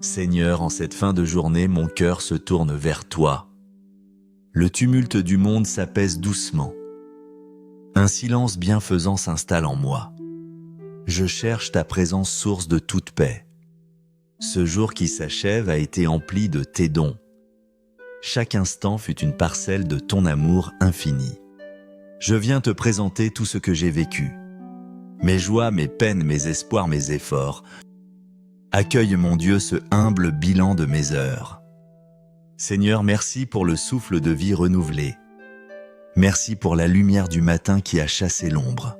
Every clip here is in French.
Seigneur, en cette fin de journée, mon cœur se tourne vers toi. Le tumulte du monde s'apaise doucement. Un silence bienfaisant s'installe en moi. Je cherche ta présence source de toute paix. Ce jour qui s'achève a été empli de tes dons. Chaque instant fut une parcelle de ton amour infini. Je viens te présenter tout ce que j'ai vécu. Mes joies, mes peines, mes espoirs, mes efforts. Accueille, mon Dieu, ce humble bilan de mes heures. Seigneur, merci pour le souffle de vie renouvelé. Merci pour la lumière du matin qui a chassé l'ombre.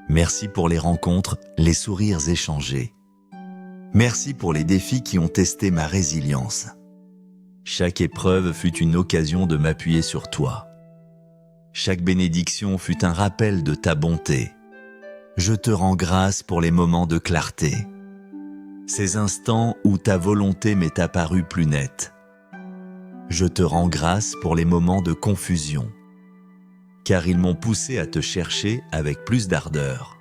Merci pour les rencontres, les sourires échangés. Merci pour les défis qui ont testé ma résilience. Chaque épreuve fut une occasion de m'appuyer sur toi. Chaque bénédiction fut un rappel de ta bonté. Je te rends grâce pour les moments de clarté. Ces instants où ta volonté m'est apparue plus nette. Je te rends grâce pour les moments de confusion, car ils m'ont poussé à te chercher avec plus d'ardeur.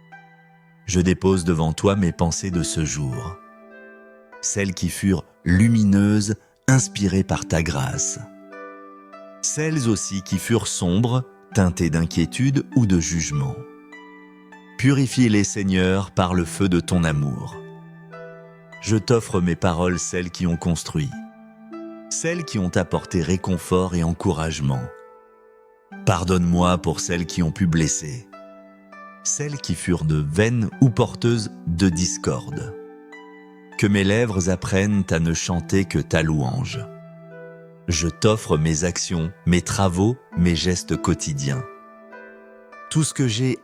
Je dépose devant toi mes pensées de ce jour, celles qui furent lumineuses, inspirées par ta grâce. Celles aussi qui furent sombres, teintées d'inquiétude ou de jugement. Purifie-les, Seigneur, par le feu de ton amour. Je t'offre mes paroles, celles qui ont construit, celles qui ont apporté réconfort et encouragement. Pardonne-moi pour celles qui ont pu blesser, celles qui furent de vaines ou porteuses de discorde. Que mes lèvres apprennent à ne chanter que ta louange. Je t'offre mes actions, mes travaux, mes gestes quotidiens. Tout ce que j'ai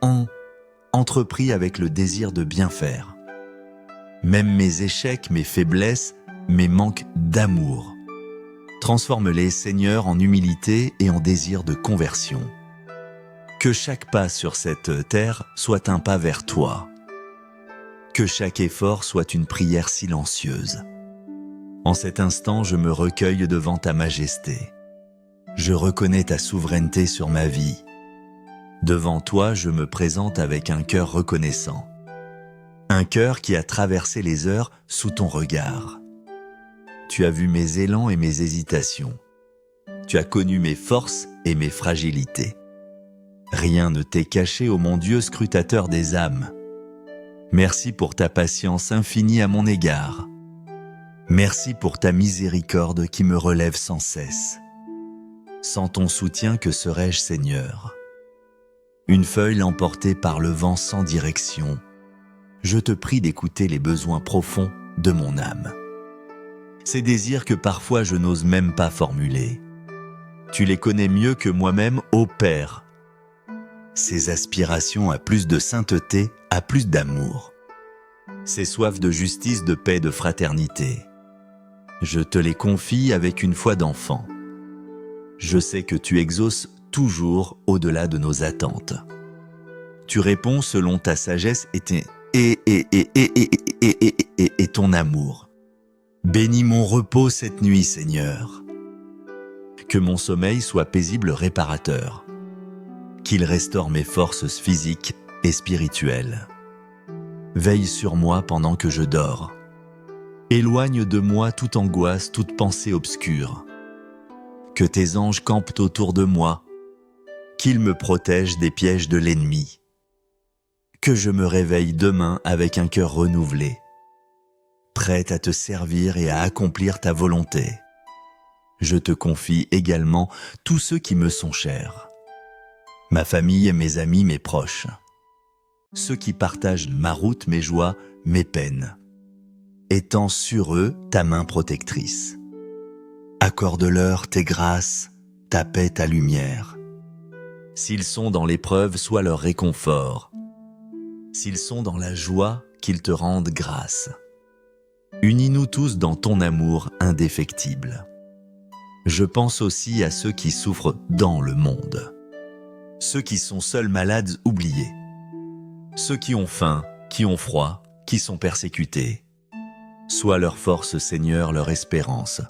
entrepris avec le désir de bien faire. Même mes échecs, mes faiblesses, mes manques d'amour. Transforme-les, Seigneur, en humilité et en désir de conversion. Que chaque pas sur cette terre soit un pas vers toi. Que chaque effort soit une prière silencieuse. En cet instant, je me recueille devant ta majesté. Je reconnais ta souveraineté sur ma vie. Devant toi, je me présente avec un cœur reconnaissant. Un cœur qui a traversé les heures sous ton regard. Tu as vu mes élans et mes hésitations. Tu as connu mes forces et mes fragilités. Rien ne t'est caché, ô mon Dieu, scrutateur des âmes. Merci pour ta patience infinie à mon égard. Merci pour ta miséricorde qui me relève sans cesse. Sans ton soutien, que serais-je, Seigneur? Une feuille emportée par le vent sans direction. Je te prie d'écouter les besoins profonds de mon âme. Ces désirs que parfois je n'ose même pas formuler. Tu les connais mieux que moi-même, ô Père. Ces aspirations à plus de sainteté, à plus d'amour. Ces soifs de justice, de paix, de fraternité. Je te les confie avec une foi d'enfant. Je sais que tu exauces toujours au-delà de nos attentes. Tu réponds selon ta sagesse et ton amour. Bénis mon repos cette nuit, Seigneur. Que mon sommeil soit paisible réparateur. Qu'il restaure mes forces physiques et spirituelles. Veille sur moi pendant que je dors. Éloigne de moi toute angoisse, toute pensée obscure. Que tes anges campent autour de moi. Qu'ils me protègent des pièges de l'ennemi. Que je me réveille demain avec un cœur renouvelé, prêt à te servir et à accomplir ta volonté. Je te confie également tous ceux qui me sont chers, ma famille, mes amis, mes proches, ceux qui partagent ma route, mes joies, mes peines. Étends sur eux ta main protectrice. Accorde-leur tes grâces, ta paix, ta lumière. S'ils sont dans l'épreuve, sois leur réconfort. S'ils sont dans la joie, qu'ils te rendent grâce. Unis-nous tous dans ton amour indéfectible. Je pense aussi à ceux qui souffrent dans le monde. Ceux qui sont seuls malades oubliés. Ceux qui ont faim, qui ont froid, qui sont persécutés. Sois leur force, Seigneur, leur espérance.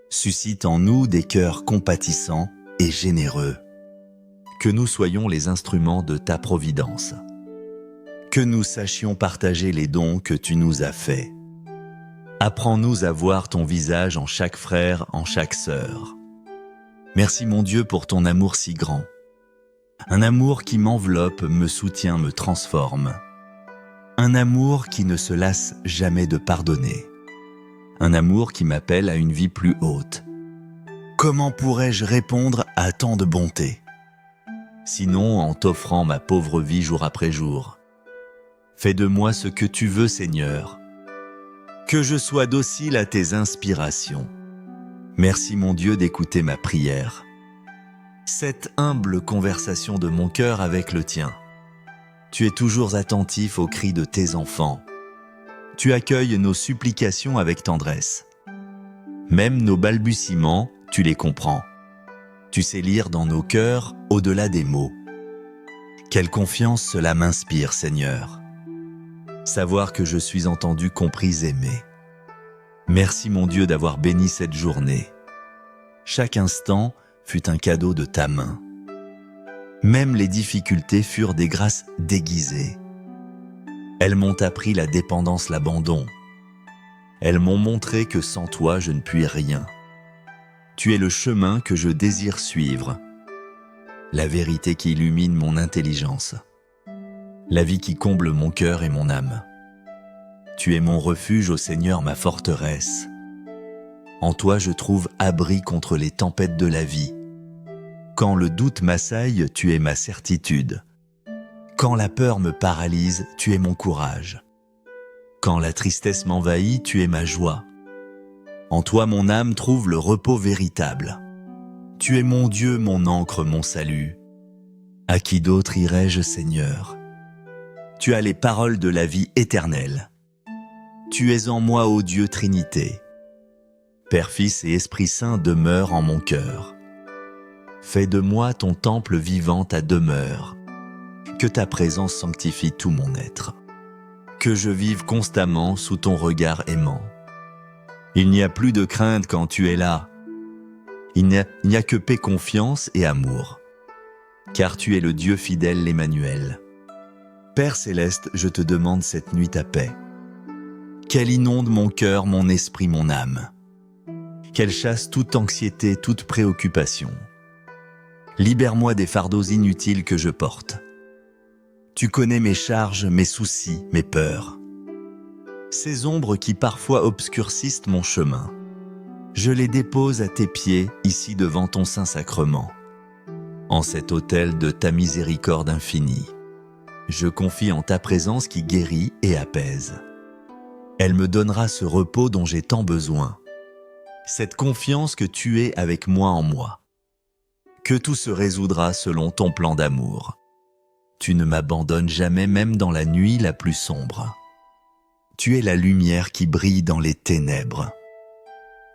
Suscite en nous des cœurs compatissants et généreux. Que nous soyons les instruments de ta providence. Que nous sachions partager les dons que tu nous as faits. Apprends-nous à voir ton visage en chaque frère, en chaque sœur. Merci mon Dieu pour ton amour si grand. Un amour qui m'enveloppe, me soutient, me transforme. Un amour qui ne se lasse jamais de pardonner. Un amour qui m'appelle à une vie plus haute. Comment pourrais-je répondre à tant de bonté? Sinon en t'offrant ma pauvre vie jour après jour. Fais de moi ce que tu veux, Seigneur. Que je sois docile à tes inspirations. Merci mon Dieu d'écouter ma prière. Cette humble conversation de mon cœur avec le tien. Tu es toujours attentif aux cris de tes enfants. Tu accueilles nos supplications avec tendresse. Même nos balbutiements, tu les comprends. Tu sais lire dans nos cœurs au-delà des mots. Quelle confiance cela m'inspire, Seigneur. Savoir que je suis entendu, compris, aimé. Merci mon Dieu d'avoir béni cette journée. Chaque instant fut un cadeau de ta main. Même les difficultés furent des grâces déguisées. Elles m'ont appris la dépendance, l'abandon. Elles m'ont montré que sans toi je ne puis rien. Tu es le chemin que je désire suivre, la vérité qui illumine mon intelligence, la vie qui comble mon cœur et mon âme. Tu es mon refuge, ô Seigneur, ma forteresse. En toi je trouve abri contre les tempêtes de la vie. Quand le doute m'assaille, tu es ma certitude. Quand la peur me paralyse, tu es mon courage. Quand la tristesse m'envahit, tu es ma joie. En toi mon âme trouve le repos véritable. Tu es mon Dieu, mon ancre, mon salut. À qui d'autre irai-je, Seigneur? Tu as les paroles de la vie éternelle. Tu es en moi, ô Dieu Trinité. Père, Fils et Esprit Saint demeurent en mon cœur. Fais de moi ton temple vivant, ta demeure. Que ta présence sanctifie tout mon être. Que je vive constamment sous ton regard aimant. Il n'y a plus de crainte quand tu es là. Il n'y a que paix, confiance et amour. Car tu es le Dieu fidèle, l'Emmanuel. Père céleste, je te demande cette nuit ta paix. Qu'elle inonde mon cœur, mon esprit, mon âme. Qu'elle chasse toute anxiété, toute préoccupation. Libère-moi des fardeaux inutiles que je porte. Tu connais mes charges, mes soucis, mes peurs. Ces ombres qui parfois obscurcissent mon chemin. Je les dépose à tes pieds, ici devant ton Saint-Sacrement. En cet autel de ta miséricorde infinie. Je confie en ta présence qui guérit et apaise. Elle me donnera ce repos dont j'ai tant besoin. Cette confiance que tu es avec moi en moi. Que tout se résoudra selon ton plan d'amour. Tu ne m'abandonnes jamais, même dans la nuit la plus sombre. Tu es la lumière qui brille dans les ténèbres.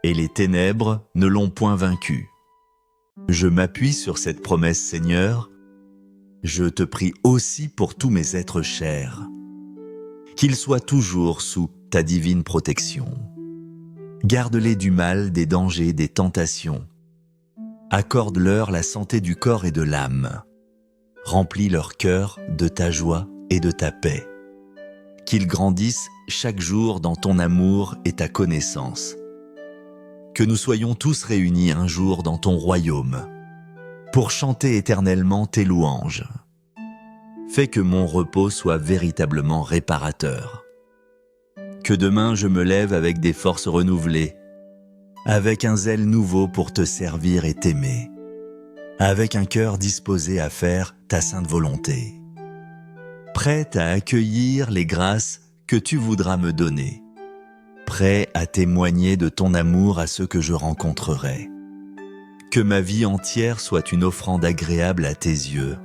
Et les ténèbres ne l'ont point vaincu. Je m'appuie sur cette promesse, Seigneur. Je te prie aussi pour tous mes êtres chers. Qu'ils soient toujours sous ta divine protection. Garde-les du mal, des dangers, des tentations. Accorde-leur la santé du corps et de l'âme. Remplis leur cœur de ta joie et de ta paix. Qu'ils grandissent chaque jour dans ton amour et ta connaissance. Que nous soyons tous réunis un jour dans ton royaume, pour chanter éternellement tes louanges. Fais que mon repos soit véritablement réparateur. Que demain je me lève avec des forces renouvelées, avec un zèle nouveau pour te servir et t'aimer, avec un cœur disposé à faire ta sainte volonté, prêt à accueillir les grâces que tu voudras me donner, prêt à témoigner de ton amour à ceux que je rencontrerai. Que ma vie entière soit une offrande agréable à tes yeux.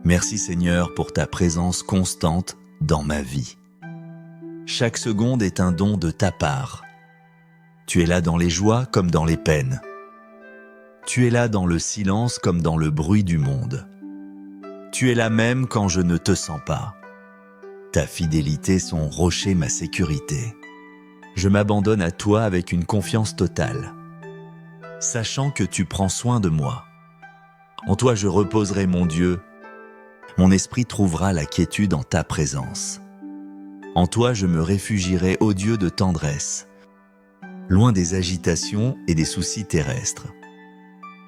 Merci Seigneur pour ta présence constante dans ma vie. Chaque seconde est un don de ta part. Tu es là dans les joies comme dans les peines. Tu es là dans le silence comme dans le bruit du monde. Tu es là même quand je ne te sens pas. Ta fidélité, son rocher, ma sécurité. Je m'abandonne à toi avec une confiance totale, sachant que tu prends soin de moi. En toi je reposerai mon Dieu. Mon esprit trouvera la quiétude en ta présence. En toi je me réfugierai, ô Dieu de tendresse, loin des agitations et des soucis terrestres.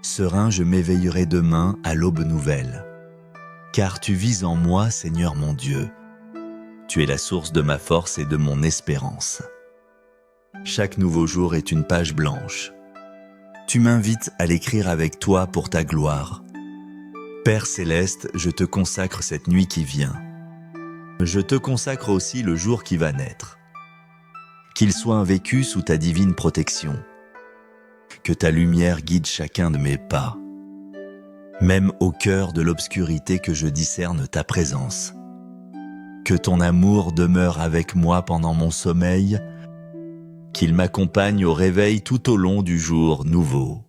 Serein, je m'éveillerai demain à l'aube nouvelle. Car tu vis en moi, Seigneur mon Dieu. Tu es la source de ma force et de mon espérance. Chaque nouveau jour est une page blanche. Tu m'invites à l'écrire avec toi pour ta gloire. Père céleste, je te consacre cette nuit qui vient. Je te consacre aussi le jour qui va naître. Qu'il soit vécu sous ta divine protection. Que ta lumière guide chacun de mes pas. Même au cœur de l'obscurité que je discerne ta présence. Que ton amour demeure avec moi pendant mon sommeil, qu'il m'accompagne au réveil tout au long du jour nouveau.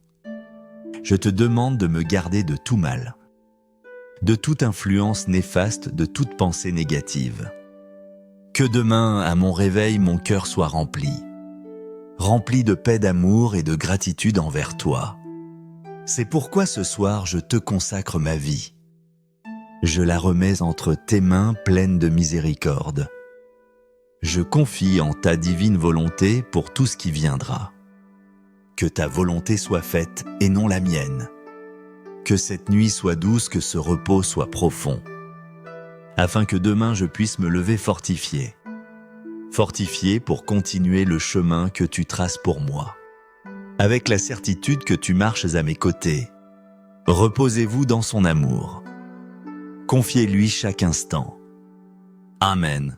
Je te demande de me garder de tout mal, de toute influence néfaste, de toute pensée négative. Que demain, à mon réveil, mon cœur soit rempli de paix, d'amour et de gratitude envers toi. C'est pourquoi ce soir, je te consacre ma vie. Je la remets entre tes mains pleines de miséricorde. Je confie en ta divine volonté pour tout ce qui viendra. Que ta volonté soit faite et non la mienne. Que cette nuit soit douce, que ce repos soit profond. Afin que demain je puisse me lever fortifié. Fortifié pour continuer le chemin que tu traces pour moi. Avec la certitude que tu marches à mes côtés. Reposez-vous dans son amour. Confiez-lui chaque instant. Amen.